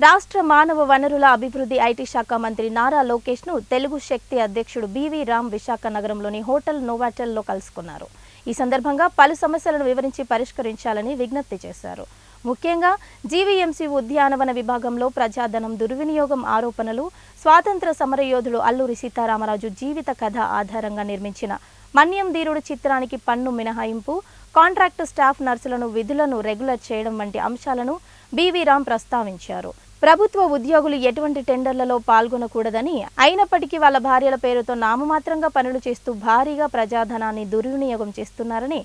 రాష్ట్ర మానవ వనరుల అభివృద్ధి ఐటీ శాఖ మంత్రి నారా లోకేష్ ను తెలుగు శక్తి అధ్యక్షుడు బీవీ రామ్ విశాఖ నగరంలోని హోటల్ నోవాటెల్లో కలుసుకున్నారు. ఈ సందర్భంగా పలు సమస్యలను వివరించి పరిష్కరించాలని విజ్ఞప్తి చేశారు. ముఖ్యంగా జీవీఎంసీ ఉద్యానవన విభాగంలో ప్రజాధనం దుర్వినియోగం ఆరోపణలు, స్వాతంత్ర సమరయోధుడు అల్లూరి సీతారామరాజు జీవిత కథ ఆధారంగా నిర్మించిన మన్యం ధీరుడు చిత్రానికి పన్ను మినహాయింపు, కాంట్రాక్టు స్టాఫ్ నర్సులను విధులను రెగ్యులర్ చేయడం వంటి అంశాలను బీవీ రామ్ ప్రస్తావించారు. ప్రభుత్వ ఉద్యోగులు ఎటువంటి టెండర్లలో పాల్గొనకూడదని, అయినప్పటికీ వాళ్ళ భార్యల పేరుతో నామమాత్రంగా పనులు చేస్తూ భారీగా ప్రజాధనాన్ని దుర్వినియోగం చేస్తున్నారని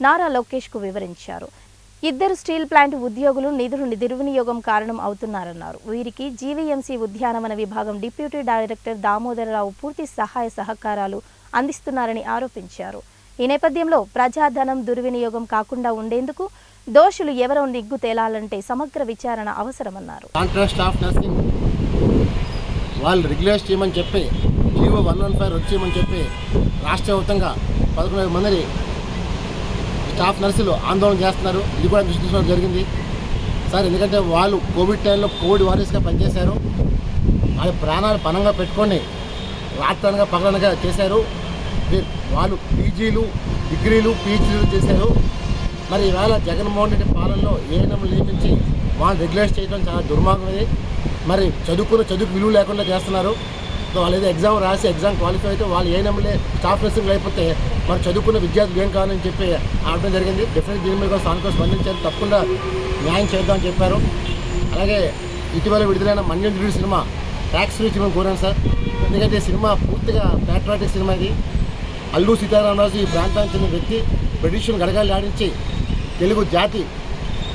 నారా లోకేష్ కు వివరించారు. ఇద్దరు స్టీల్ ప్లాంట్ ఉద్యోగులు నిధులు దుర్వినియోగం కారణం అవుతున్నారన్నారు. వీరికి జీవీఎంసీ ఉద్యానవన విభాగం డిప్యూటీ డైరెక్టర్ దామోదరరావు పూర్తి సహాయ సహకారాలు అందిస్తున్నారని ఆరోపించారు. ఈ నేపథ్యంలో ప్రజాధనం దుర్వినియోగం కాకుండా ఉండేందుకు దోషులు ఎవరో నిగ్గు తేలాలంటే సమగ్ర విచారణ అవసరమన్నారు. కాంట్రాక్ట్ స్టాఫ్ నర్సింగ్ వాళ్ళు రెగ్యులైజ్ చేయమని చెప్పి జీవో 115 రద్దు చేయమని చెప్పి రాష్ట్ర వ్యాప్తంగా 11 మంది స్టాఫ్ నర్సులు ఆందోళన చేస్తున్నారు. ఇది కూడా దృష్టి తీసుకోవడం జరిగింది సార్. ఎందుకంటే వాళ్ళు కోవిడ్ టైంలో కోవిడ్ వారియర్స్గా పనిచేశారు. వాళ్ళ ప్రాణాలు పణంగా పెట్టుకొని రాత్రనగా పగలనగా చేశారు. వాళ్ళు పీజీలు, డిగ్రీలు, పీహెచ్డీలు చేశారు. మరి ఈవేళ జగన్మోహన్ రెడ్డి పాలనలో ఏఎన్ఎం నియమించి వాళ్ళు రెగ్యులైజ్ చేయడం చాలా దుర్మార్గం. మరి చదువుకు విలువ లేకుండా చేస్తున్నారు. వాళ్ళు ఏదో ఎగ్జామ్ రాసి ఎగ్జామ్ క్వాలిఫై అయితే వాళ్ళు ఏఎన్ఎంలే స్టాఫ్ నర్సింగ్ అయిపోతే మరి చదువుకున్న విద్యార్థులు ఏం కావాలని చెప్పి ఆడటం జరిగింది. డెఫినెట్ దీని మీద కూడా స్థానికంగా స్పందించారు, తప్పకుండా న్యాయం చేద్దామని చెప్పారు. అలాగే ఇటీవల విడుదలైన మన్యం ధీరుడు సినిమా ట్యాక్స్ ఫ్రీ సినిమా కోరాను సార్. ఎందుకంటే సినిమా పూర్తిగా ప్యాట్రియాటిక్ సినిమా. ఇది అల్లూరి సీతారామరాజు ఈ ప్రాంతానికి చెందిన వ్యక్తి బ్రిటిష్ను గడగాలి ఆడించి తెలుగు జాతి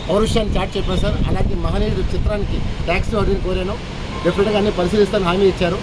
పౌరుషాన్ని చాటి చెప్పారు సార్. అలాంటి మహనీయుడు చిత్రానికి ట్యాక్స్ ఫ్రీ కోరాను. డెఫినెట్గా అన్ని పరిశీలిస్తానని హామీ ఇచ్చారు.